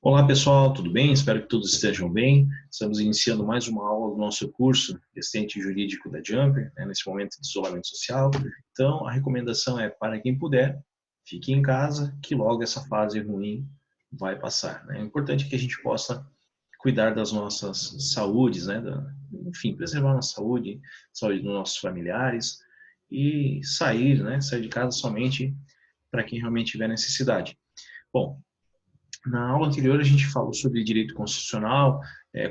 Olá pessoal, tudo bem? Espero que todos estejam bem. Estamos iniciando mais uma aula do nosso curso Assistente Jurídico da Jumper, nesse momento de isolamento social. Então, a recomendação é, para quem puder, fique em casa, que logo essa fase ruim vai passar. É importante que a gente possa cuidar das nossas saúdes, enfim, preservar a nossa saúde, saúde dos nossos familiares e sair de casa somente para quem realmente tiver necessidade. Bom, na aula anterior, a gente falou sobre direito constitucional,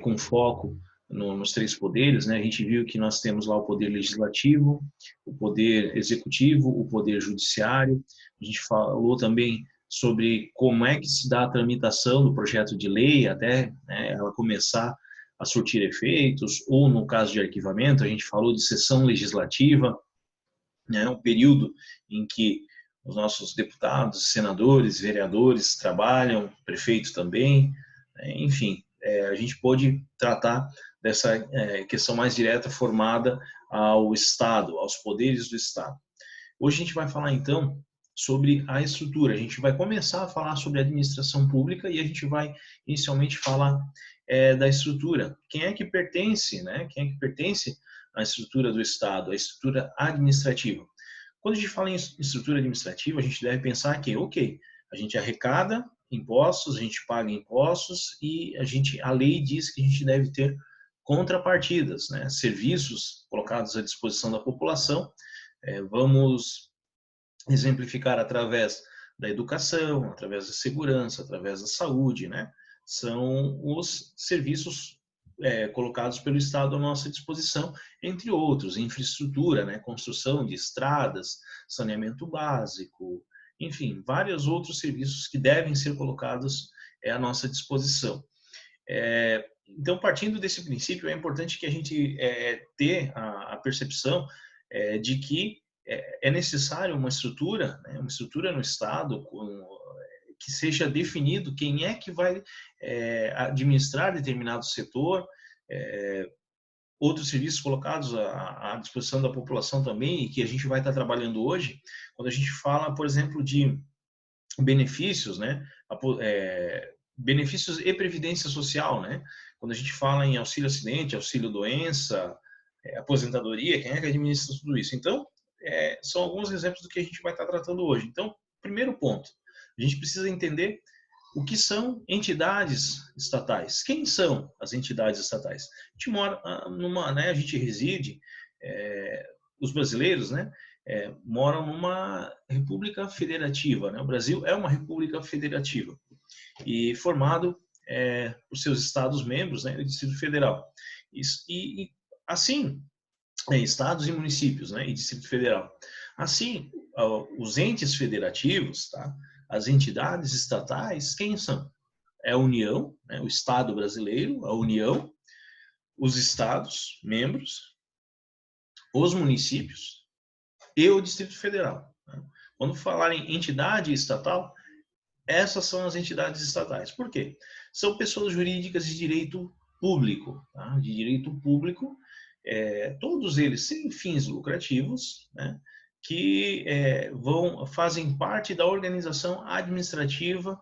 com foco nos três poderes, né? A gente viu que nós temos lá o poder legislativo, o poder executivo, o poder judiciário. A gente falou também sobre como é que se dá a tramitação do projeto de lei até, né, ela começar a surtir efeitos, ou no caso de arquivamento, a gente falou de sessão legislativa, né, um período em que os nossos deputados, senadores, vereadores trabalham, prefeitos também, enfim, a gente pôde tratar dessa questão mais direta formada ao Estado, aos poderes do Estado. Hoje a gente vai falar então sobre a estrutura, a gente vai começar a falar sobre a administração pública e a gente vai inicialmente falar da estrutura. Quem é que pertence, né? Quem é que pertence à estrutura do Estado, à estrutura administrativa? Quando a gente fala em estrutura administrativa, a gente deve pensar que, ok, a gente arrecada impostos, a gente paga impostos e a lei diz que a gente deve ter contrapartidas, né? Serviços colocados à disposição da população. Vamos exemplificar através da educação, através da segurança, através da saúde, né? São os serviços colocados pelo Estado à nossa disposição, entre outros, infraestrutura, né? Construção de estradas, saneamento básico, enfim, vários outros serviços que devem ser colocados à nossa disposição. Então, partindo desse princípio, é importante que a gente ter a percepção de que é necessário uma estrutura, né, uma estrutura no Estado que seja definido quem é que vai administrar determinado setor, outros serviços colocados à disposição da população também, e que a gente vai estar trabalhando hoje, quando a gente fala, por exemplo, de benefícios, né, benefícios e previdência social, né, quando a gente fala em auxílio acidente, auxílio doença, aposentadoria, quem é que administra tudo isso? Então, são alguns exemplos do que a gente vai estar tratando hoje. Então, primeiro ponto, a gente precisa entender o que são entidades estatais. Quem são as entidades estatais? A gente mora a gente reside, os brasileiros, né, moram numa república federativa, né? O Brasil é uma república federativa e formado por seus estados-membros, né, do Distrito Federal. E assim, estados e municípios, né, e Distrito Federal. Assim, os entes federativos, tá? As entidades estatais, quem são? É a União, né, o Estado brasileiro, a União, os estados, membros, os municípios e o Distrito Federal. Né? Quando falar em entidade estatal, essas são as entidades estatais. Por quê? São pessoas jurídicas de direito público, tá? De direito público, todos eles sem fins lucrativos, né? Que fazem parte da organização administrativa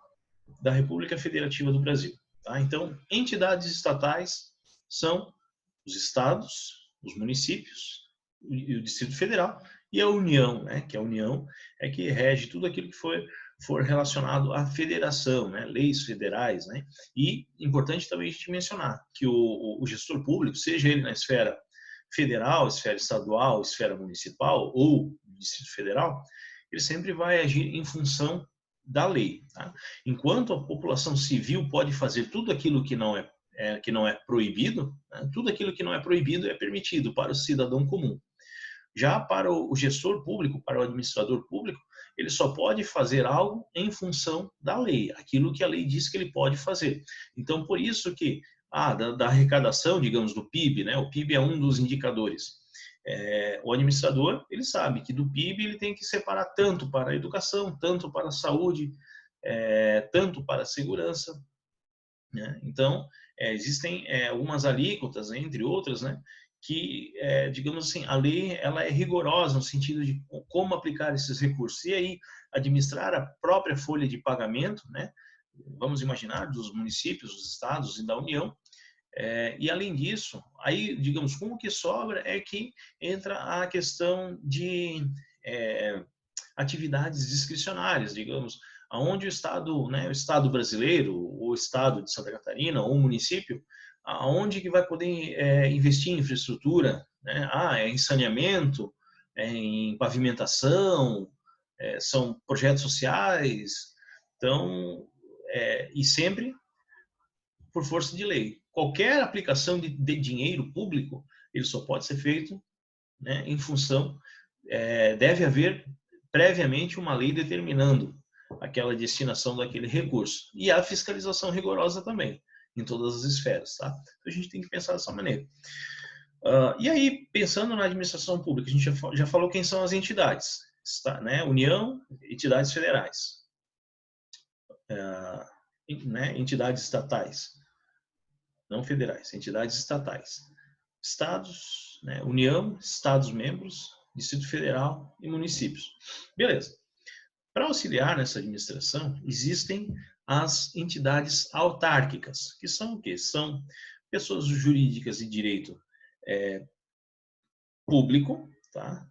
da República Federativa do Brasil. Tá? Então, entidades estatais são os estados, os municípios, e o Distrito Federal, e a União, né? Que a União é que rege tudo aquilo que for relacionado à federação, né? Leis federais, né? E importante também a gente mencionar que o gestor público, seja ele na esfera federal, esfera estadual, esfera municipal ou Distrito Federal, ele sempre vai agir em função da lei. Tá? Enquanto a população civil pode fazer tudo aquilo que não é proibido, né? Tudo aquilo que não é proibido é permitido para o cidadão comum. Já para o gestor público, para o administrador público, ele só pode fazer algo em função da lei, aquilo que a lei diz que ele pode fazer. Então, por isso que da arrecadação, digamos, do PIB, né? O PIB é um dos indicadores. O administrador, ele sabe que do PIB ele tem que separar tanto para a educação, tanto para a saúde, tanto para a segurança, né? Então, existem algumas alíquotas, entre outras, né? Que, digamos assim, a lei ela é rigorosa no sentido de como aplicar esses recursos. E aí, administrar a própria folha de pagamento, né? vamos imaginar, dos municípios, dos estados e da União. E além disso, aí, digamos, com o que sobra é que entra a questão de atividades discricionárias, digamos, aonde o Estado, né, o Estado brasileiro, o Estado de Santa Catarina, ou o município, aonde que vai poder investir em infraestrutura, né? Em saneamento, em pavimentação, são projetos sociais, então, e sempre por força de lei. Qualquer aplicação de dinheiro público, ele só pode ser feito, né, em função, deve haver previamente uma lei determinando aquela destinação daquele recurso. E a fiscalização rigorosa também, em todas as esferas. Tá? Então, a gente tem que pensar dessa maneira. E aí, pensando na administração pública, a gente já falou quem são as entidades. Né? União, entidades federais. Né? Entidades estatais. Não federais, entidades estatais. Estados, né? União, Estados-membros, Distrito Federal e municípios. Beleza. Para auxiliar nessa administração, existem as entidades autárquicas, que são o quê? São pessoas jurídicas de direito público, tá?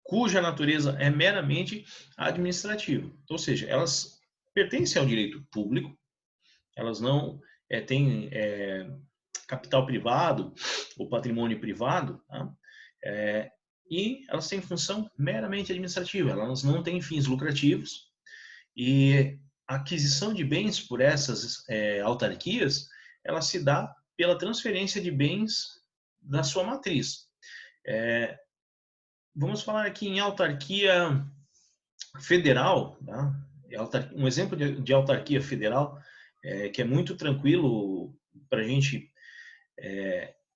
Cuja natureza é meramente administrativa. Ou seja, elas pertencem ao direito público, elas não têm capital privado ou patrimônio privado, tá? E elas têm função meramente administrativa, elas não têm fins lucrativos, e a aquisição de bens por essas autarquias, ela se dá pela transferência de bens da sua matriz. Vamos falar aqui em autarquia federal, tá? Um exemplo de autarquia federal que é muito tranquilo para a gente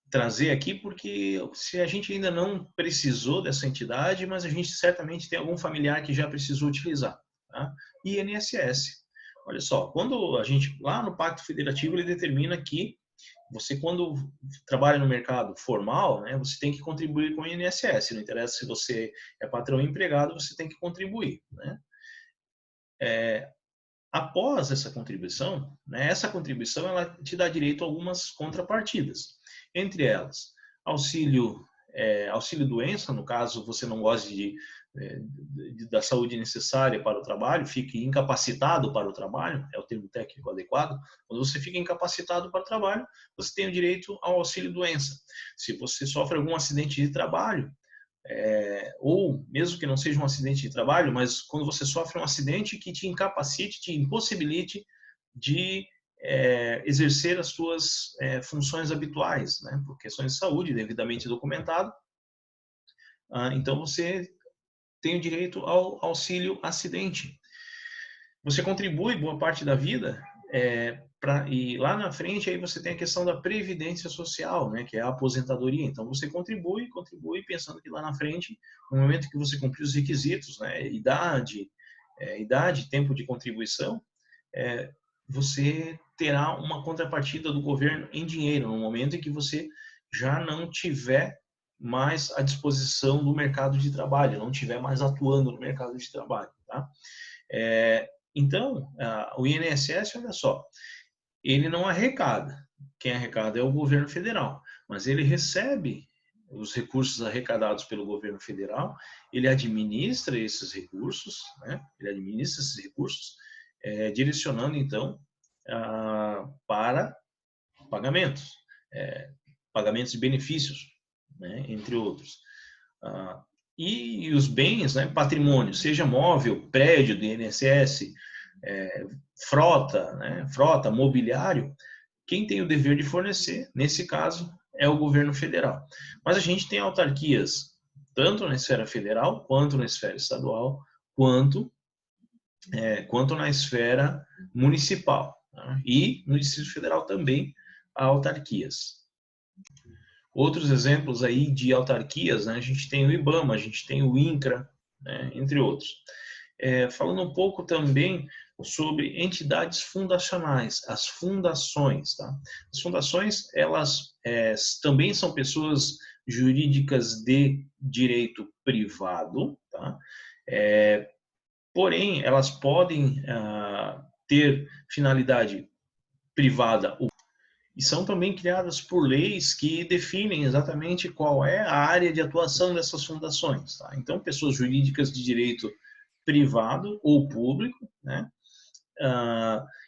trazer aqui, porque se a gente ainda não precisou dessa entidade, mas a gente certamente tem algum familiar que já precisou utilizar. Tá? INSS. Olha só, quando a gente, lá no Pacto Federativo, ele determina que você, quando trabalha no mercado formal, né, você tem que contribuir com o INSS. Não interessa se você é patrão ou empregado, você tem que contribuir. Né? Após essa contribuição, né, essa contribuição ela te dá direito a algumas contrapartidas. Entre elas, auxílio doença, no caso você não goste da saúde necessária para o trabalho, fique incapacitado para o trabalho, é o termo técnico adequado. Quando você fica incapacitado para o trabalho, você tem o direito ao auxílio doença. Se você sofre algum acidente de trabalho, ou mesmo que não seja um acidente de trabalho, mas quando você sofre um acidente que te incapacite, te impossibilite de exercer as suas funções habituais, né, por questões de saúde, devidamente documentado, então você tem o direito ao auxílio acidente. Você contribui boa parte da vida e lá na frente aí você tem a questão da previdência social, né, que é a aposentadoria. Então você contribui pensando que lá na frente, no momento que você cumprir os requisitos, né, idade, tempo de contribuição, você terá uma contrapartida do governo em dinheiro, no momento em que você já não tiver mais à disposição do mercado de trabalho, não tiver mais atuando no mercado de trabalho, tá? Então, o INSS, olha só, ele não arrecada. Quem arrecada é o governo federal, mas ele recebe os recursos arrecadados pelo governo federal, ele administra esses recursos, né? Direcionando, então, para pagamentos, pagamentos de benefícios, né? Entre outros. E os bens, né? Patrimônio, seja móvel, prédio do INSS, frota, né? Frota, mobiliário, quem tem o dever de fornecer, nesse caso, é o governo federal. Mas a gente tem autarquias, tanto na esfera federal, quanto na esfera estadual, quanto na esfera municipal. Tá? E no Distrito Federal também há autarquias. Outros exemplos aí de autarquias, né? A gente tem o IBAMA, a gente tem o INCRA, né? Entre outros. Falando um pouco também sobre entidades fundacionais, as fundações. Tá? As fundações, elas também são pessoas jurídicas de direito privado, tá? Porém, elas podem ter finalidade privada e são também criadas por leis que definem exatamente qual é a área de atuação dessas fundações. Tá? Então, pessoas jurídicas de direito privado ou público, né,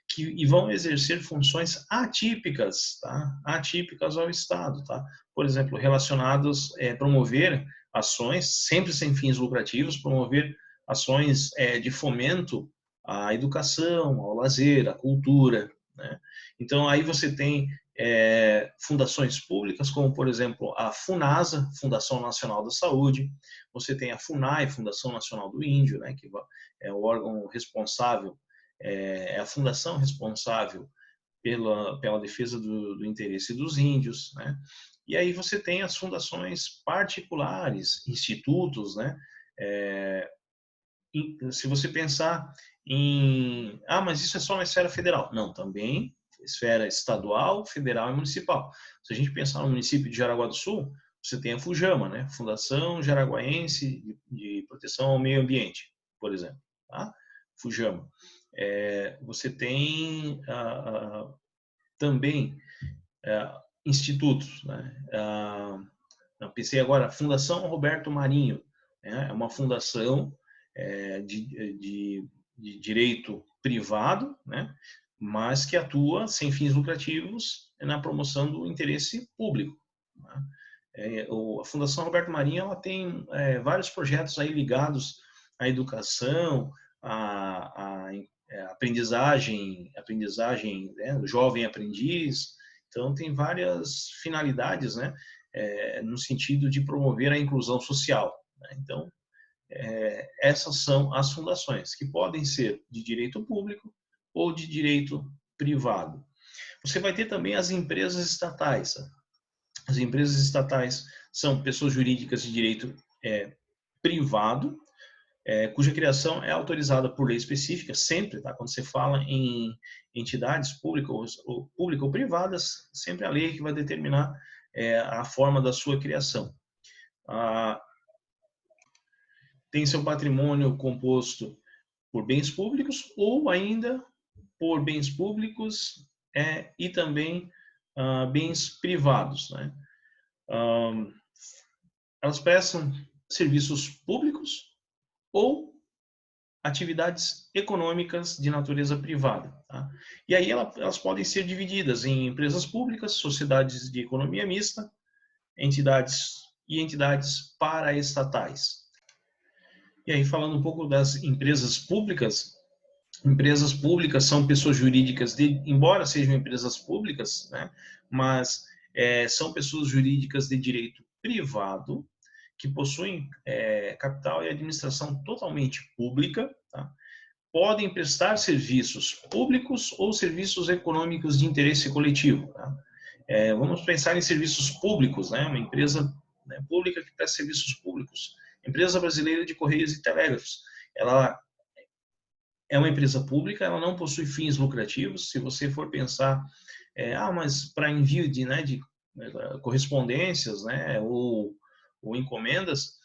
que vão exercer funções atípicas, tá? Atípicas ao Estado. Tá? Por exemplo, relacionadas a promover ações, sempre sem fins lucrativos, promover ações de fomento à educação, ao lazer, à cultura. Né? Então, aí você tem fundações públicas, como, por exemplo, a FUNASA, Fundação Nacional da Saúde, você tem a FUNAI, Fundação Nacional do Índio, né, que é o órgão responsável, é a fundação responsável pela defesa do interesse dos índios, né? E aí você tem as fundações particulares, institutos, né? Se você pensar mas isso é só na esfera federal. Não, também esfera estadual, federal e municipal. Se a gente pensar no município de Jaraguá do Sul, você tem a FUJAMA, né? Fundação Jaraguaense de Proteção ao Meio Ambiente, por exemplo. Tá? FUJAMA. Você tem também institutos. Né? Pensei agora, a Fundação Roberto Marinho. Né? É uma fundação de direito privado, né? Mas que atua sem fins lucrativos na promoção do interesse público. Né? A Fundação Roberto Marinho ela tem vários projetos aí ligados à educação, à aprendizagem, né, do jovem aprendiz. Então, tem várias finalidades, né, no sentido de promover a inclusão social. Né? Então, essas são as fundações, que podem ser de direito público ou de direito privado. Você vai ter também as empresas estatais. As empresas estatais são pessoas jurídicas de direito privado, cuja criação é autorizada por lei específica, sempre, tá? Quando você fala em entidades públicas ou privadas, sempre a lei que vai determinar a forma da sua criação. Tem seu patrimônio composto por bens públicos ou ainda por bens públicos e também bens privados. Né? Elas prestam serviços públicos ou atividades econômicas de natureza privada. Tá? E aí elas podem ser divididas em empresas públicas, sociedades de economia mista, entidades paraestatais. E aí, falando um pouco das empresas públicas são pessoas jurídicas, embora sejam empresas públicas, né, mas são pessoas jurídicas de direito privado, que possuem capital e administração totalmente pública, tá? Podem prestar serviços públicos ou serviços econômicos de interesse coletivo. Tá? Vamos pensar em serviços públicos, né, uma empresa pública que presta serviços públicos. Empresa Brasileira de Correios e Telégrafos. Ela é uma empresa pública, ela não possui fins lucrativos. Se você for pensar, mas para envio de correspondências, né, ou encomendas,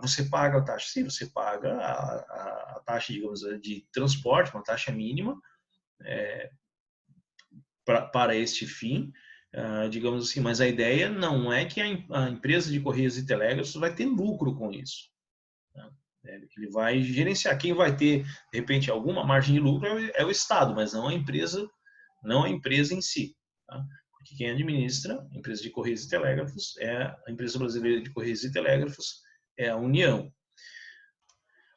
você paga a taxa. Sim, você paga a taxa, digamos, de transporte, uma taxa mínima para este fim, digamos assim, mas a ideia não é que a empresa de Correios e Telégrafos vai ter lucro com isso. Né? Ele vai gerenciar. Quem vai ter, de repente, alguma margem de lucro é o Estado, mas não a empresa em si. Tá? Porque quem administra a empresa de Correios e Telégrafos é a Empresa Brasileira de Correios e Telégrafos, é a União.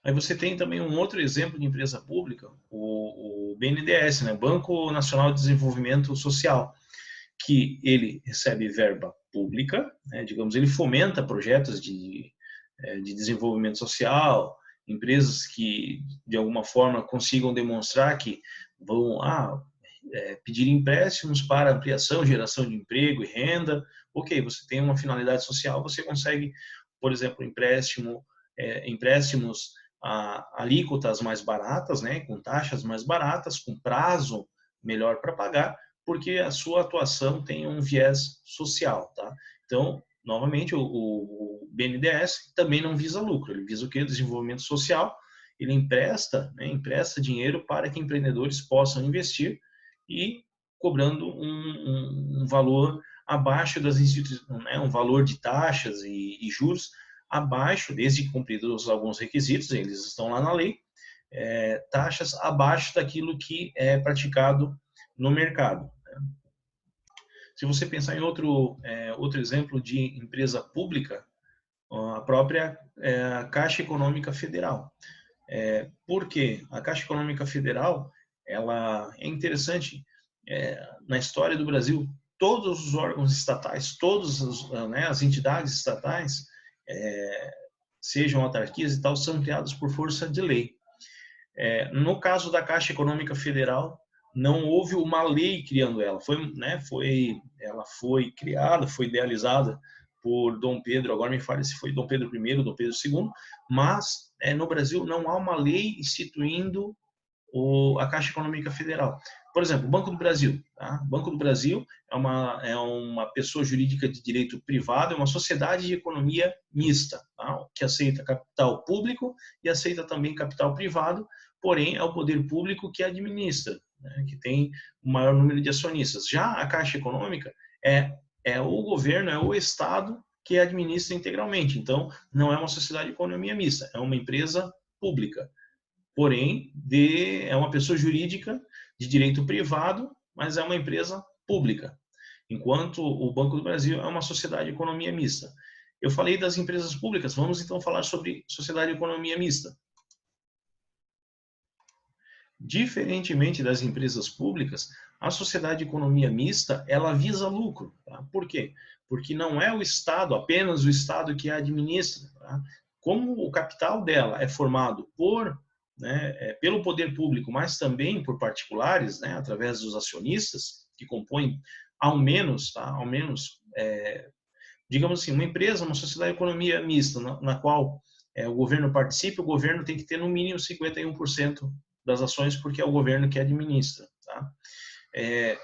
Aí você tem também um outro exemplo de empresa pública, o BNDES, né? Banco Nacional de Desenvolvimento Social, que ele recebe verba pública, né? Digamos, ele fomenta projetos de desenvolvimento social, empresas que, de alguma forma, consigam demonstrar que vão pedir empréstimos para ampliação, geração de emprego e renda. Ok, você tem uma finalidade social, você consegue, por exemplo, empréstimos a alíquotas mais baratas, né, com taxas mais baratas, com prazo melhor para pagar, porque a sua atuação tem um viés social. Tá? Então, novamente, o BNDES também não visa lucro, ele visa o quê? Desenvolvimento social, ele empresta, né, empresta dinheiro para que empreendedores possam investir e cobrando um valor abaixo das instituições, né, um valor de taxas e juros abaixo, desde que cumpridos alguns requisitos, eles estão lá na lei, taxas abaixo daquilo que é praticado no mercado. Se você pensar em outro exemplo de empresa pública, a própria Caixa Econômica Federal. Por quê? A Caixa Econômica Federal, ela é interessante, na história do Brasil, todos os órgãos estatais, todas as entidades estatais, sejam autarquias e tal, são criadas por força de lei. No caso da Caixa Econômica Federal, não houve uma lei criando ela. Ela foi criada, foi idealizada por Dom Pedro, agora me fale se foi Dom Pedro I ou Dom Pedro II, mas no Brasil não há uma lei instituindo a Caixa Econômica Federal. Por exemplo, o Banco do Brasil. Tá? O Banco do Brasil é uma pessoa jurídica de direito privado, é uma sociedade de economia mista, tá? Que aceita capital público e aceita também capital privado, porém é o poder público que administra, né? Que tem o maior número de acionistas. Já a Caixa Econômica é o governo, é o Estado que administra integralmente. Então, não é uma sociedade de economia mista, é uma empresa pública. Porém, é uma pessoa jurídica de direito privado, mas é uma empresa pública. Enquanto o Banco do Brasil é uma sociedade de economia mista. Eu falei das empresas públicas, vamos então falar sobre sociedade de economia mista. Diferentemente das empresas públicas, a sociedade de economia mista, ela visa lucro. Tá? Por quê? Porque não é o Estado, apenas o Estado que a administra. Tá? Como o capital dela é formado pelo poder público, mas também por particulares, né, através dos acionistas, que compõem ao menos, digamos assim, uma empresa, uma sociedade de economia mista, na qual o governo participa, o governo tem que ter no mínimo 51% das ações, porque é o governo que administra. Tá?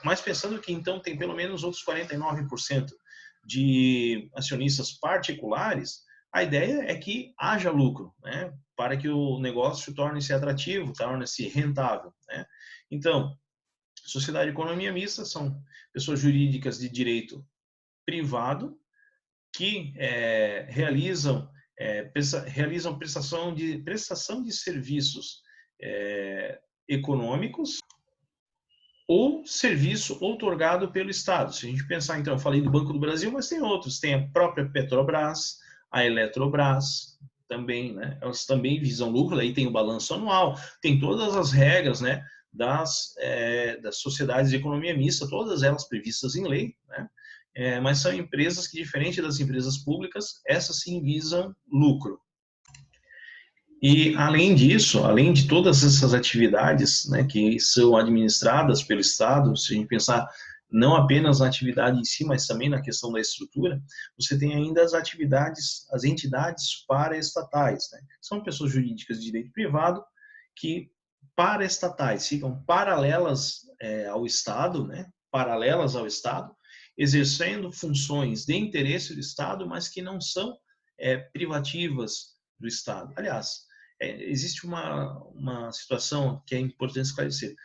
Mas pensando que então tem pelo menos outros 49% de acionistas particulares, a ideia é que haja lucro, né, para que o negócio torne-se atrativo, torne-se rentável. Né? Então, sociedade de economia mista são pessoas jurídicas de direito privado que realizam prestação de serviços econômicos ou serviço outorgado pelo Estado. Se a gente pensar, então, eu falei do Banco do Brasil, mas tem outros, tem a própria Petrobras, a Eletrobras, também, né? Elas também visam lucro, daí tem o balanço anual, tem todas as regras, né, das sociedades de economia mista, todas elas previstas em lei, né? Mas são empresas que, diferente das empresas públicas, essas sim visam lucro. E, além disso, além de todas essas atividades, né, que são administradas pelo Estado, se a gente pensar não apenas na atividade em si, mas também na questão da estrutura, você tem ainda as entidades paraestatais, né? São pessoas jurídicas de direito privado que paraestatais, ficam paralelas ao Estado, né? Paralelas ao Estado, exercendo funções de interesse do Estado, mas que não são privativas do Estado. Aliás, existe uma situação que é importante esclarecer.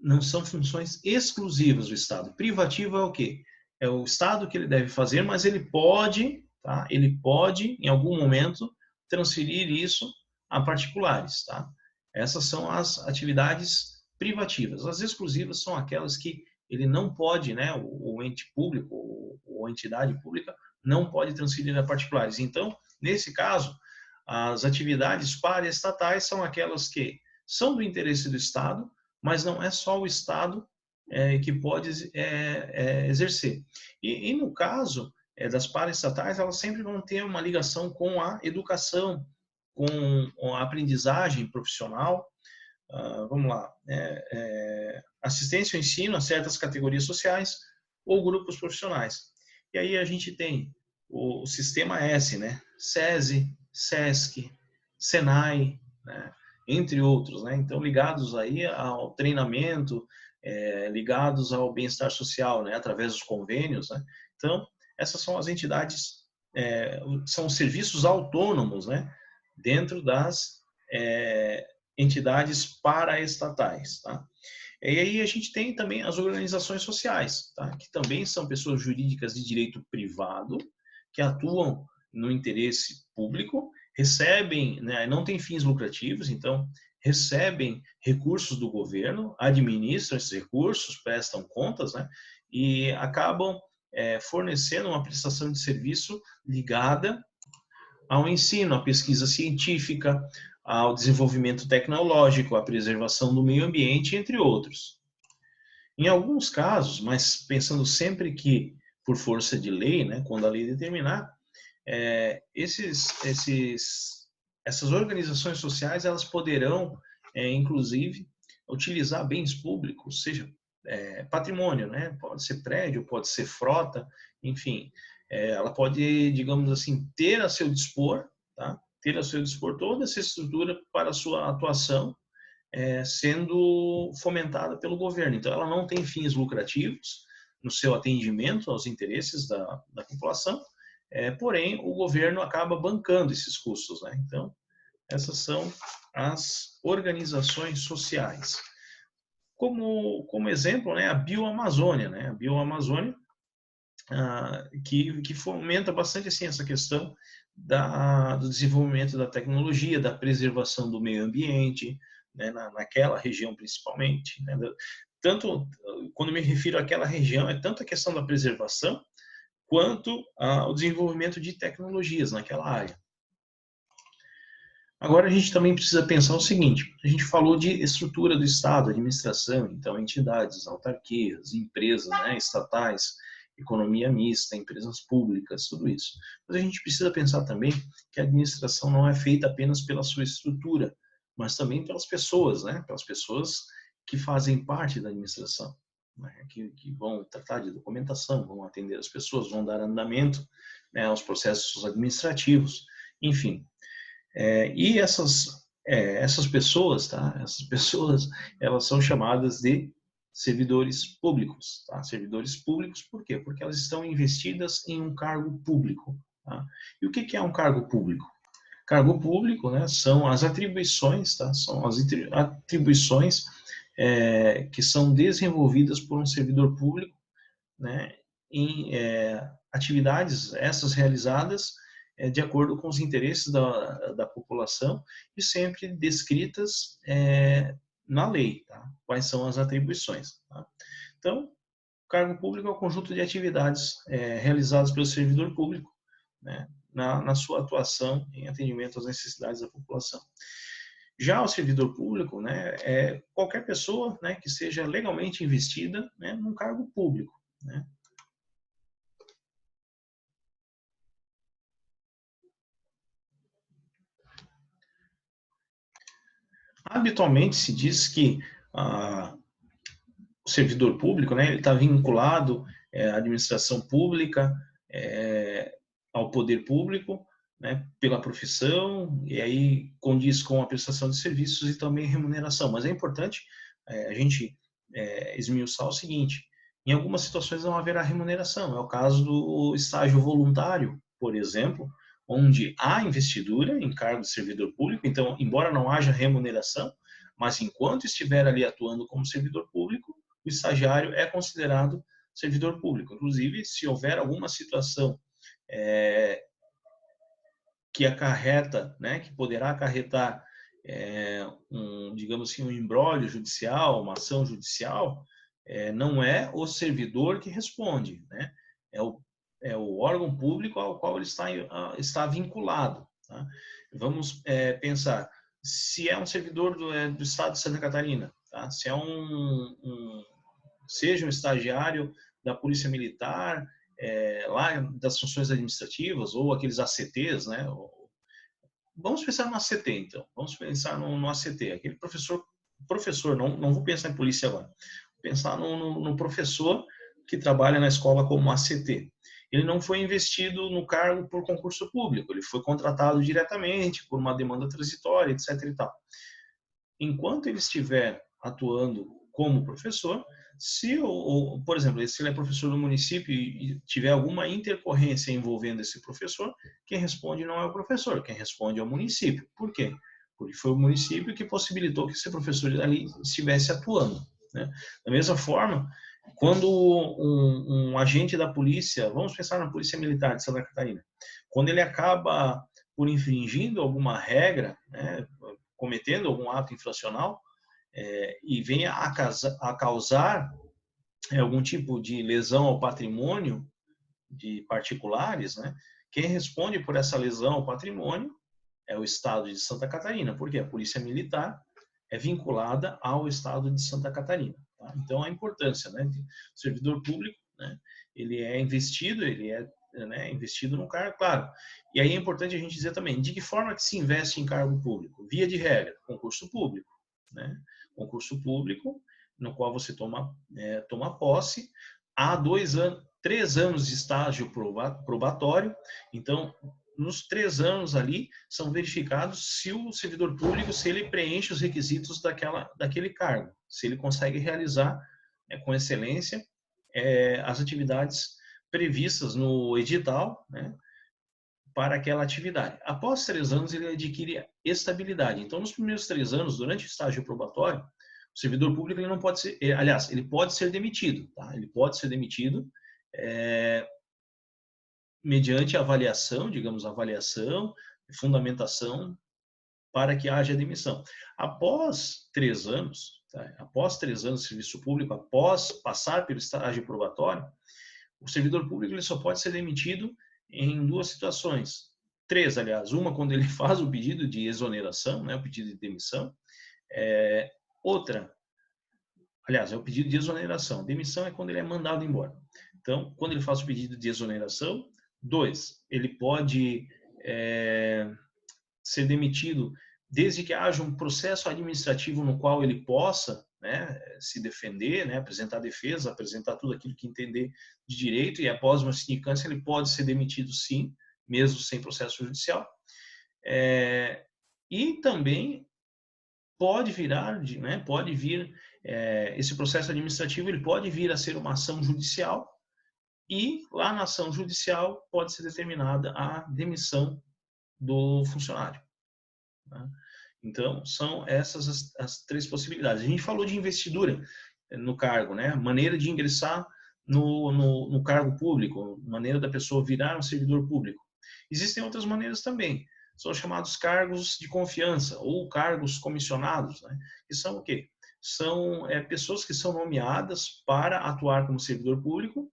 Não são funções exclusivas do Estado. Privativa é o quê? É o Estado que ele deve fazer, mas ele pode, tá? Ele pode, em algum momento, transferir isso a particulares. Tá? Essas são as atividades privativas. As exclusivas são aquelas que ele não pode, né, o ente público ou a entidade pública não pode transferir a particulares. Então, nesse caso, as atividades paraestatais são aquelas que são do interesse do Estado, mas não é só o Estado que pode exercer. E no caso das paraestatais, elas sempre vão ter uma ligação com a educação, com a aprendizagem profissional, vamos lá, assistência ao ensino a certas categorias sociais ou grupos profissionais. E aí a gente tem o sistema S, né? SESI, SESC, SENAI, né? Entre outros, né? Então, ligados aí ao treinamento, ligados ao bem-estar social, né? Através dos convênios, né? Então, essas são as entidades, são serviços autônomos, né? Dentro das entidades paraestatais, tá? E aí a gente tem também as organizações sociais, tá? Que também são pessoas jurídicas de direito privado, que atuam no interesse público, recebem, né, não têm fins lucrativos, então recebem recursos do governo, administram esses recursos, prestam contas, né, e acabam fornecendo uma prestação de serviço ligada ao ensino, à pesquisa científica, ao desenvolvimento tecnológico, à preservação do meio ambiente, entre outros. Em alguns casos, mas pensando sempre que por força de lei, né, quando a lei determinar, essas organizações sociais elas poderão, inclusive, utilizar bens públicos, seja patrimônio, né? Pode ser prédio, pode ser frota, enfim, ela pode, digamos assim, ter a seu dispor, tá? Ter a seu dispor toda essa estrutura para a sua atuação, sendo fomentada pelo governo. Então, ela não tem fins lucrativos no seu atendimento aos interesses da população, porém, o governo acaba bancando esses custos, né? Então, essas são as organizações sociais. Como exemplo, né, a Bioamazônia, né? A Bioamazônia, que fomenta bastante assim, essa questão do desenvolvimento da tecnologia, da preservação do meio ambiente, né, naquela região principalmente. Né? Tanto, quando me refiro àquela região, é tanto a questão da preservação, quanto ao desenvolvimento de tecnologias naquela área. Agora a gente também precisa pensar o seguinte, a gente falou de estrutura do Estado, administração, então entidades, autarquias, empresas, né, estatais, economia mista, empresas públicas, tudo isso. Mas a gente precisa pensar também que a administração não é feita apenas pela sua estrutura, mas também pelas pessoas, né, pelas pessoas que fazem parte da administração, né, que vão tratar de documentação, vão atender as pessoas, vão dar andamento, né, aos processos administrativos, enfim. E essas pessoas, tá? Essas pessoas, elas são chamadas de servidores públicos, tá? Servidores públicos, por quê? Porque elas estão investidas em um cargo público, tá? E o que é um cargo público? Cargo público, né, são as atribuições, tá? São as atribuições que são desenvolvidas por um servidor público, né, em atividades essas realizadas de acordo com os interesses da população e sempre descritas na lei, tá? Quais são as atribuições. Tá? Então, o cargo público é o conjunto de atividades realizadas pelo servidor público, né, na sua atuação em atendimento às necessidades da população. Já o servidor público, né, é qualquer pessoa, né, que seja legalmente investida, né, num cargo público, né? Habitualmente se diz que o servidor público, né, ele está vinculado à administração pública, ao poder público, né, pela profissão, e aí condiz com a prestação de serviços e também remuneração. Mas é importante a gente esmiuçar o seguinte: em algumas situações não haverá remuneração. É o caso do estágio voluntário, por exemplo, onde há investidura em cargo de servidor público, então, embora não haja remuneração, mas enquanto estiver ali atuando como servidor público, o estagiário é considerado servidor público. Inclusive, se houver alguma situação que acarreta, né, que poderá acarretar digamos assim, um imbróglio judicial, uma ação judicial, não é o servidor que responde, né? É o órgão público ao qual ele está vinculado. Tá? Vamos pensar, se é um servidor do Estado de Santa Catarina, tá? Se é seja um estagiário da Polícia Militar, lá das funções administrativas, ou aqueles ACTs, né? Vamos pensar no ACT, então. Vamos pensar no ACT. Aquele professor, não vou pensar em polícia agora. Vou pensar no professor que trabalha na escola como ACT. Ele não foi investido no cargo por concurso público, ele foi contratado diretamente por uma demanda transitória, etc. e tal. Enquanto ele estiver atuando como professor, por exemplo, se ele é professor do município e tiver alguma intercorrência envolvendo esse professor, quem responde não é o professor, quem responde é o município. Por quê? porque foi o município que possibilitou que esse professor ali estivesse atuando, né? Da mesma forma, quando um agente da polícia, vamos pensar na Polícia Militar de Santa Catarina, quando ele acaba por infringindo alguma regra, né, cometendo algum ato infracional, e venha a causar algum tipo de lesão ao patrimônio de particulares, né, quem responde por essa lesão ao patrimônio é o Estado de Santa Catarina, porque a Polícia Militar é vinculada ao Estado de Santa Catarina. Tá? Então, a importância, né, de servidor público, né, ele é investido, né, investido no cargo, claro. E aí é importante a gente dizer também, de que forma que se investe em cargo público? Via de regra, concurso público, né? Concurso público, no qual você toma posse, há 3 anos de estágio probatório, então, nos 3 anos ali, são verificados se o servidor público, se ele preenche os requisitos daquele cargo, se ele consegue realizar com excelência as atividades previstas no edital, né, para aquela atividade. Após 3 anos, ele adquire estabilidade. Então, nos primeiros 3 anos, durante o estágio probatório, o servidor público ele não pode ser, aliás, ele pode ser demitido, tá? Ele pode ser demitido mediante avaliação, digamos, avaliação, fundamentação para que haja demissão. Após 3 anos, tá? Após 3 anos de serviço público, após passar pelo estágio probatório, o servidor público ele só pode ser demitido em 2 situações. 3, aliás. Uma, quando ele faz o pedido de exoneração, né, o pedido de demissão. Outra, aliás, é o pedido de exoneração. Demissão é quando ele é mandado embora. Então, quando ele faz o pedido de exoneração. 2, ele pode ser demitido desde que haja um processo administrativo no qual ele possa, né, se defender, né, apresentar defesa, apresentar tudo aquilo que entender de direito, e após uma sindicância ele pode ser demitido sim, mesmo sem processo judicial. E também pode vir, esse processo administrativo ele pode vir a ser uma ação judicial, e lá na ação judicial pode ser determinada a demissão do funcionário. Né? Então, são essas as 3 possibilidades. A gente falou de investidura no cargo, né? Maneira de ingressar no cargo público, maneira da pessoa virar um servidor público. Existem outras maneiras também. São chamados cargos de confiança ou cargos comissionados, né? Que são o quê? São pessoas que são nomeadas para atuar como servidor público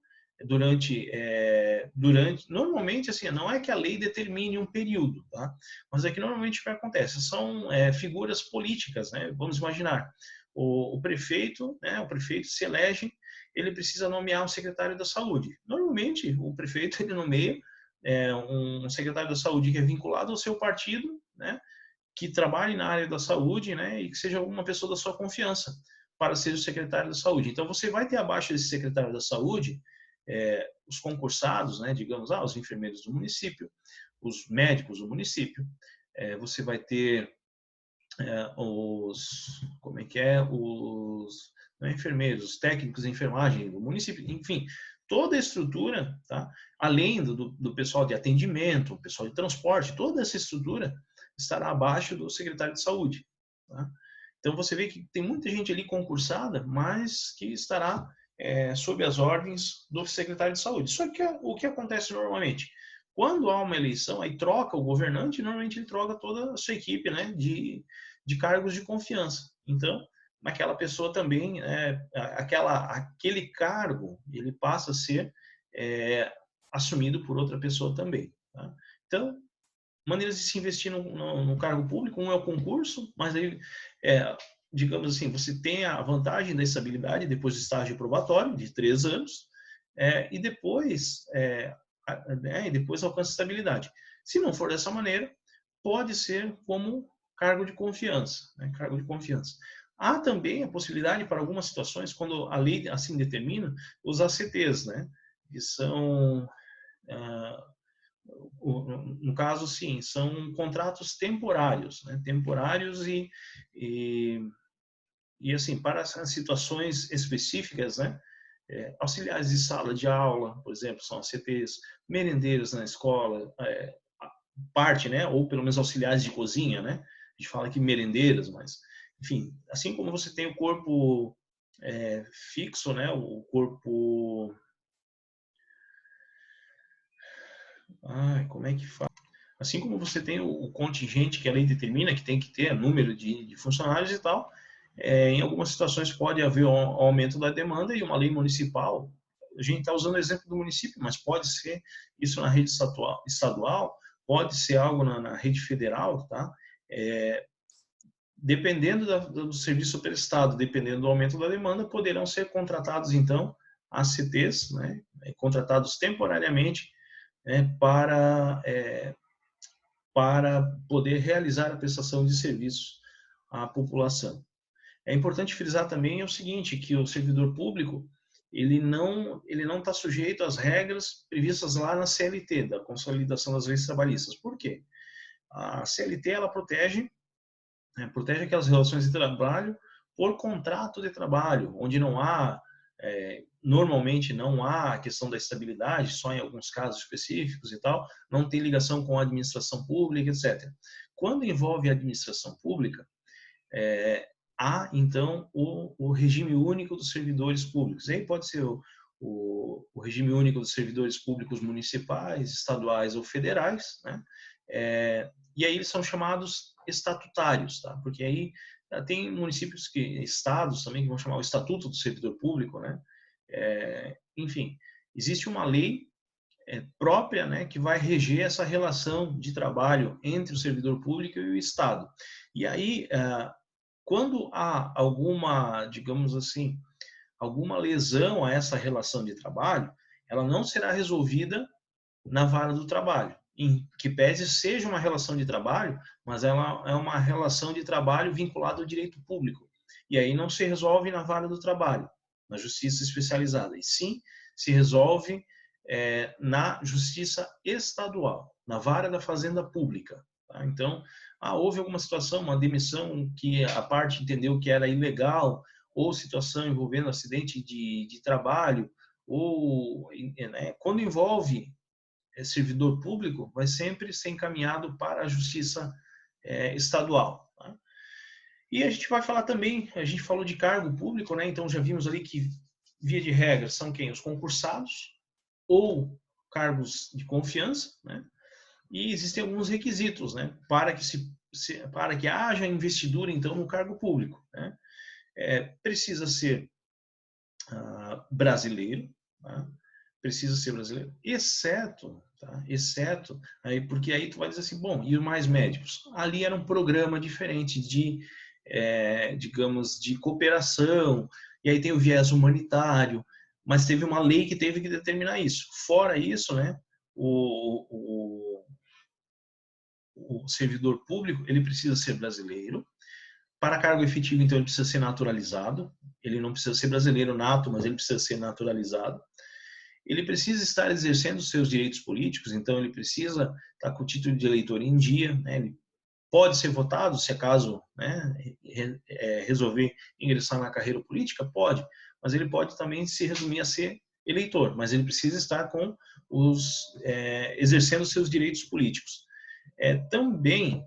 normalmente, assim, não é que a lei determine um período, tá? Mas é que normalmente o que acontece são figuras políticas, né? Vamos imaginar, o prefeito, né? O prefeito se elege, ele precisa nomear um secretário da saúde. Normalmente, o prefeito ele nomeia um secretário da saúde que é vinculado ao seu partido, né? Que trabalhe na área da saúde, né? E que seja uma pessoa da sua confiança para ser o secretário da saúde. Então, você vai ter abaixo desse secretário da saúde os concursados, né, digamos, os enfermeiros do município, os médicos do município, você vai ter os enfermeiros, os técnicos de enfermagem do município, enfim, toda a estrutura, tá? Além do pessoal de atendimento, pessoal de transporte, toda essa estrutura estará abaixo do secretário de saúde. Tá? Então você vê que tem muita gente ali concursada, mas que estará sob as ordens do secretário de saúde. Só que o que acontece normalmente? Quando há uma eleição, aí troca o governante, normalmente ele troca toda a sua equipe, né, de cargos de confiança. Então, naquela pessoa também, aquele cargo, ele passa a ser assumido por outra pessoa também. Tá? Então, maneiras de se investir no cargo público, um é o concurso, mas aí digamos assim, você tem a vantagem da estabilidade depois do estágio probatório, de 3 anos, e depois alcança estabilidade. Se não for dessa maneira, pode ser como cargo de confiança. Né? Cargo de confiança. Há também a possibilidade, para algumas situações, quando a lei assim determina, os ACTs, né? Que são, no caso, sim, são contratos temporários, né? Temporários e assim, para as situações específicas, né? Auxiliares de sala de aula, por exemplo, são ACTs, merendeiros na escola, parte, né? Ou pelo menos auxiliares de cozinha, né? A gente fala aqui merendeiras, mas, enfim, assim como você tem o corpo fixo, né, o corpo... como é que fala? Assim como você tem o contingente que a lei determina, que tem que ter número de funcionários e tal, em algumas situações pode haver um aumento da demanda e uma lei municipal, a gente está usando o exemplo do município, mas pode ser isso na rede estadual, pode ser algo na rede federal, tá? Dependendo do serviço prestado, dependendo do aumento da demanda, poderão ser contratados, então, ACTs, né? Contratados temporariamente, né? Para poder realizar a prestação de serviços à população. É importante frisar também o seguinte, que o servidor público, ele não está sujeito às regras previstas lá na CLT, da Consolidação das Leis Trabalhistas. Por quê? A CLT, ela protege aquelas relações de trabalho por contrato de trabalho, onde não há, normalmente não há a questão da estabilidade, só em alguns casos específicos e tal, não tem ligação com a administração pública, etc. Quando envolve a administração pública, há, então, o regime único dos servidores públicos. Aí pode ser o regime único dos servidores públicos municipais, estaduais ou federais, né? E aí eles são chamados estatutários, tá? Porque aí tem municípios estados também que vão chamar o Estatuto do Servidor Público, né? Enfim, existe uma lei própria, né, que vai reger essa relação de trabalho entre o servidor público e o Estado. E aí, quando há alguma, digamos assim, alguma lesão a essa relação de trabalho, ela não será resolvida na vara do trabalho, em que pese seja uma relação de trabalho, mas ela é uma relação de trabalho vinculada ao direito público. E aí não se resolve na vara do trabalho, na justiça especializada, e sim se resolve na justiça estadual, na vara da fazenda pública. Tá? Então, houve alguma situação, uma demissão que a parte entendeu que era ilegal, ou situação envolvendo acidente de trabalho, ou, né, quando envolve servidor público, vai sempre ser encaminhado para a justiça estadual. Tá? E a gente vai falar também, a gente falou de cargo público, né? Então já vimos ali que, via de regra, são quem? Os concursados ou cargos de confiança, né? E existem alguns requisitos, né? Para que haja investidura, então, no cargo público, né? Precisa ser brasileiro, tá? Precisa ser brasileiro, exceto, aí, porque aí tu vai dizer assim, bom, e os mais médicos? Ali era um programa diferente de, digamos, de cooperação, e aí tem o viés humanitário, mas teve uma lei que teve que determinar isso. Fora isso, né, o servidor público, ele precisa ser brasileiro. Para cargo efetivo, então, ele precisa ser naturalizado. Ele não precisa ser brasileiro nato, mas ele precisa ser naturalizado. Ele precisa estar exercendo seus direitos políticos, então ele precisa estar com o título de eleitor em dia, né? Ele pode ser votado, se acaso, né, resolver ingressar na carreira política, pode, mas ele pode também se resumir a ser eleitor, mas ele precisa estar com exercendo seus direitos políticos. Também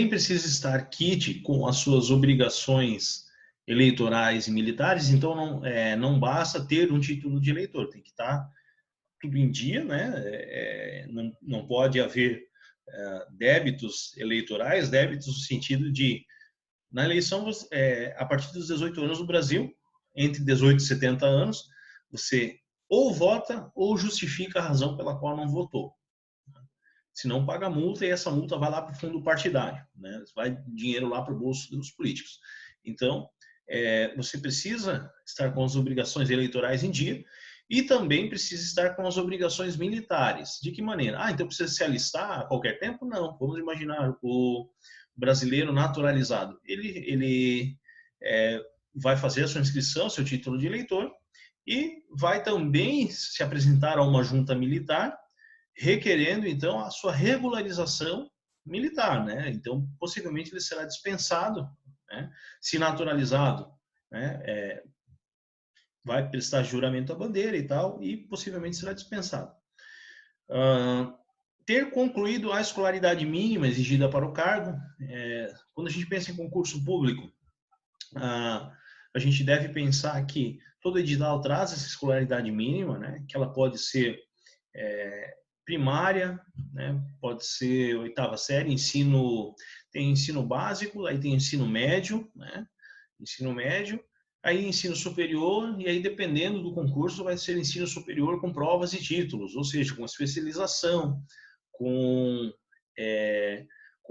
precisa estar quite com as suas obrigações eleitorais e militares, então não basta ter um título de eleitor, tem que estar tudo em dia, né? Não pode haver débitos eleitorais, débitos no sentido de, na eleição, a partir dos 18 anos no Brasil, entre 18 e 70 anos, você ou vota ou justifica a razão pela qual não votou. Se não paga multa, e essa multa vai lá para o fundo partidário, né? Vai dinheiro lá para o bolso dos políticos. Então, você precisa estar com as obrigações eleitorais em dia e também precisa estar com as obrigações militares. De que maneira? Então precisa se alistar a qualquer tempo? Não. Vamos imaginar o brasileiro naturalizado. Ele vai fazer a sua inscrição, seu título de eleitor, e vai também se apresentar a uma junta militar, requerendo, então, a sua regularização militar, né? Então, possivelmente, ele será dispensado, né? Se naturalizado, né? Vai prestar juramento à bandeira e tal, e possivelmente será dispensado. ter concluído a escolaridade mínima exigida para o cargo. Quando a gente pensa em concurso público, a gente deve pensar que todo edital traz essa escolaridade mínima, né, que ela pode ser primária, né, pode ser 8ª série, tem ensino básico, aí tem ensino médio, né, ensino médio, aí ensino superior, e aí dependendo do concurso vai ser ensino superior com provas e títulos, ou seja, com especialização, com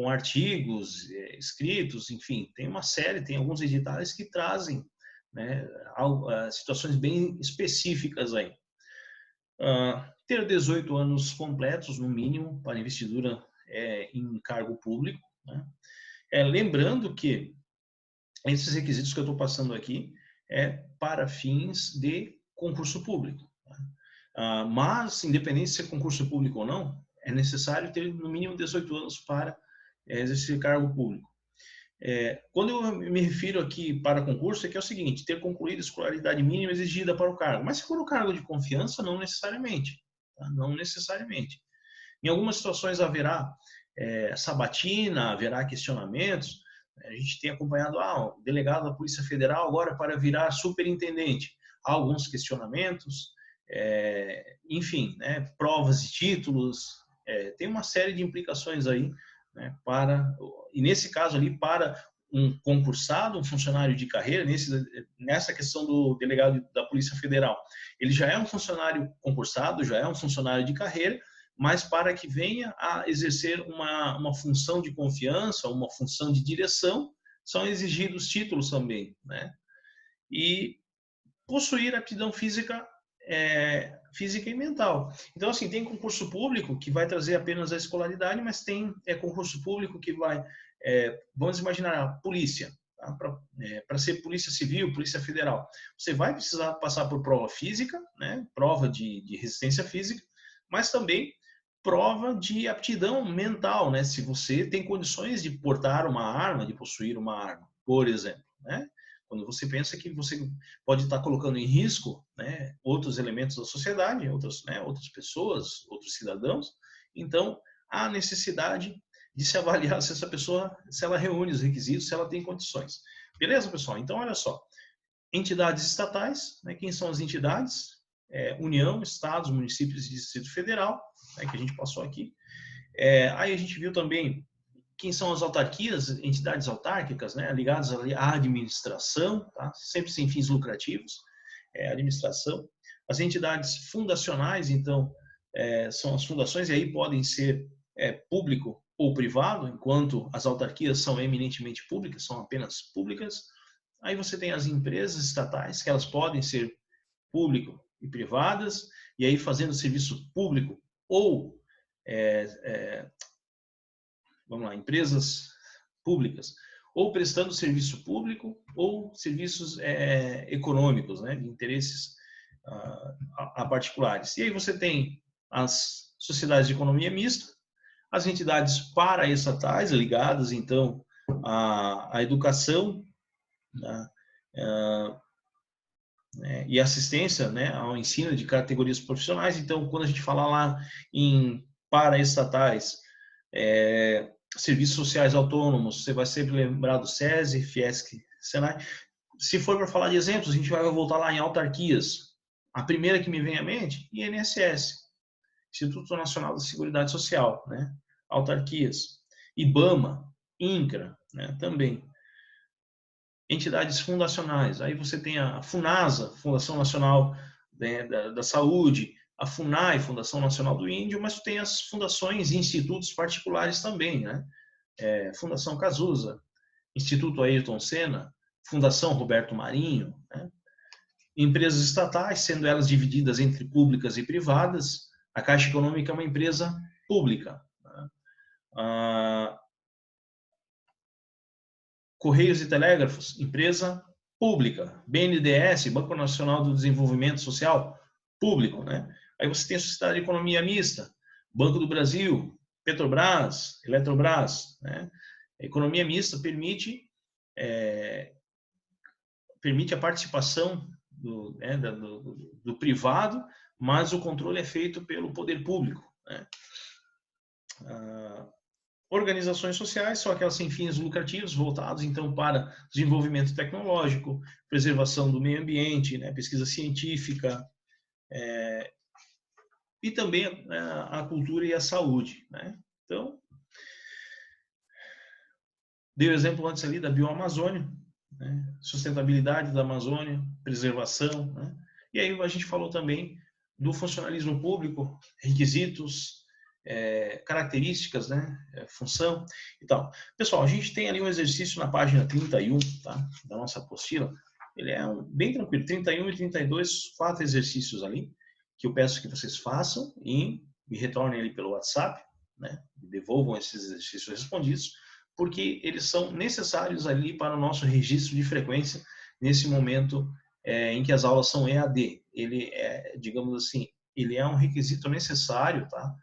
artigos escritos, enfim, tem uma série, tem alguns editais que trazem, né, situações bem específicas aí. Ter 18 anos completos, no mínimo, para investidura em cargo público, né? Lembrando que esses requisitos que eu estou passando aqui para fins de concurso público. Tá? Mas, independente de ser concurso público ou não, é necessário ter no mínimo 18 anos para exercer cargo público. Quando eu me refiro aqui para concurso, é que é o seguinte: ter concluído a escolaridade mínima exigida para o cargo. Mas se for um cargo de confiança, não necessariamente. Tá? Não necessariamente. Em algumas situações haverá sabatina, haverá questionamentos. A gente tem acompanhado o delegado da Polícia Federal agora para virar superintendente. Há alguns questionamentos, enfim, né, provas e títulos, tem uma série de implicações aí, né, e nesse caso ali, para um concursado, um funcionário de carreira, nessa questão do delegado da Polícia Federal, ele já é um funcionário concursado, já é um funcionário de carreira, mas para que venha a exercer uma função de confiança, uma função de direção, são exigidos títulos também, né? E possuir aptidão física e mental. Então, assim, tem concurso público que vai trazer apenas a escolaridade, mas tem concurso público que vai, vamos imaginar, a polícia, tá? Para ser polícia civil, polícia federal, você vai precisar passar por prova física, né? Prova de resistência física, mas também prova de aptidão mental, né? Se você tem condições de portar uma arma, de possuir uma arma, por exemplo, né? Quando você pensa que você pode estar colocando em risco, né, outros elementos da sociedade, outras pessoas, outros cidadãos, então há necessidade de se avaliar se essa pessoa, se ela reúne os requisitos, se ela tem condições. Beleza, pessoal? Então, olha só. Entidades estatais, né, quem são as entidades? União, estados, municípios e Distrito Federal, né, que a gente passou aqui. Aí a gente viu também quem são as autarquias, entidades autárquicas, né, ligadas à administração, tá? Sempre sem fins lucrativos, administração. As entidades fundacionais, então, são as fundações, e aí podem ser público ou privado, enquanto as autarquias são eminentemente públicas, são apenas públicas. Aí você tem as empresas estatais, que elas podem ser público e privadas, e aí fazendo serviço público ou vamos lá, empresas públicas, ou prestando serviço público ou serviços econômicos, né, de interesses a particulares. E aí você tem as sociedades de economia mista, as entidades paraestatais ligadas, então, à educação, né, e assistência, né, ao ensino de categorias profissionais. Então, quando a gente fala lá em paraestatais, serviços sociais autônomos, você vai sempre lembrar do SESI, Fiesc, Senai. Se for para falar de exemplos, a gente vai voltar lá em autarquias. A primeira que me vem à mente, INSS, Instituto Nacional da Seguridade Social, né? Autarquias. IBAMA, INCRA, né? Também. Entidades fundacionais. Aí você tem a FUNASA, Fundação Nacional, né, da Saúde, a FUNAI, Fundação Nacional do Índio, mas tem as fundações e institutos particulares também, né? Fundação Cazuza, Instituto Ayrton Senna, Fundação Roberto Marinho, né? Empresas estatais, sendo elas divididas entre públicas e privadas. A Caixa Econômica é uma empresa pública, né? Correios e Telégrafos, empresa pública. BNDES, Banco Nacional do Desenvolvimento Social, público, né? Aí você tem a Sociedade de Economia Mista, Banco do Brasil, Petrobras, Eletrobras, né? A economia mista permite a participação do privado, mas o controle é feito pelo poder público, né? Organizações sociais são aquelas sem fins lucrativos, voltados então para desenvolvimento tecnológico, preservação do meio ambiente, né, pesquisa científica, e também a cultura e a saúde, né? Então, dei o exemplo antes ali da bioamazônia, né, sustentabilidade da Amazônia, preservação, né? E aí a gente falou também do funcionalismo público, requisitos, características, né, função e tal. Pessoal, a gente tem ali um exercício na página 31, tá, da nossa apostila. Ele é bem tranquilo, 31 e 32, 4 exercícios ali, que eu peço que vocês façam e me retornem ali pelo WhatsApp, né, devolvam esses exercícios respondidos, porque eles são necessários ali para o nosso registro de frequência nesse momento em que as aulas são EAD. Ele é, digamos assim, ele é um requisito necessário, tá?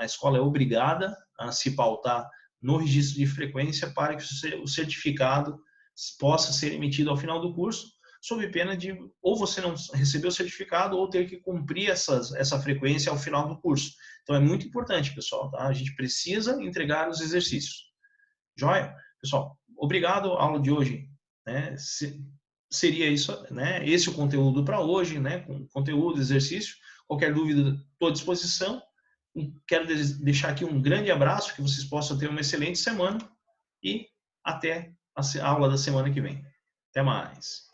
A escola é obrigada a se pautar no registro de frequência para que o certificado possa ser emitido ao final do curso, sob pena de ou você não receber o certificado ou ter que cumprir essa frequência ao final do curso. Então é muito importante, pessoal, tá? A gente precisa entregar os exercícios. Joia? Pessoal, obrigado. A aula de hoje, né, seria isso, né? Esse é o conteúdo para hoje, né? Com conteúdo, exercício. Qualquer dúvida, estou à disposição. Quero deixar aqui um grande abraço, que vocês possam ter uma excelente semana e até a aula da semana que vem. Até mais.